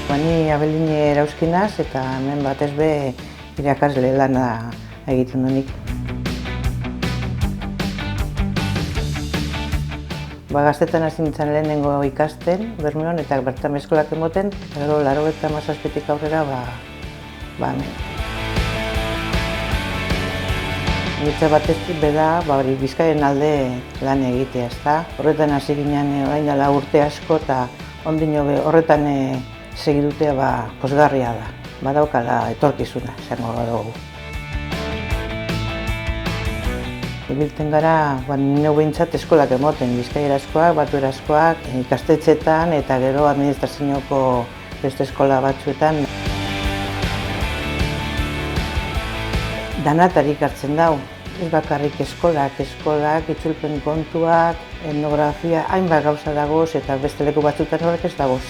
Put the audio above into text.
Ni Abeline Erauskinaz eta hemen batez be irakasle lana egiten dunik. Gaztetan hasi nintzen lehenengo ikasten, Bermeon, eta bertan eskolak emoten, eta gero 97tik aurrera, hemen. Nitza batez beda, Bizkaien alde lan egitea, ezta? Horretan hasi ginen orain dela urte asko, eta ondino horretan segidutea pozgarria da. Badaukala etorkizuna, esango dugu. Ibiltzen gara, nire behintzat eskolak emoten, bizkaierazkoak, batuerazkoak, ikastetxetan eta gero administrazioko beste eskola batzuetan. Danatarik hartzen dau, ez bakarrik eskolak, itzulpen kontuak, etnografia, hainbat gauza dagoz eta beste leku batzuetan horrek ez dagoz.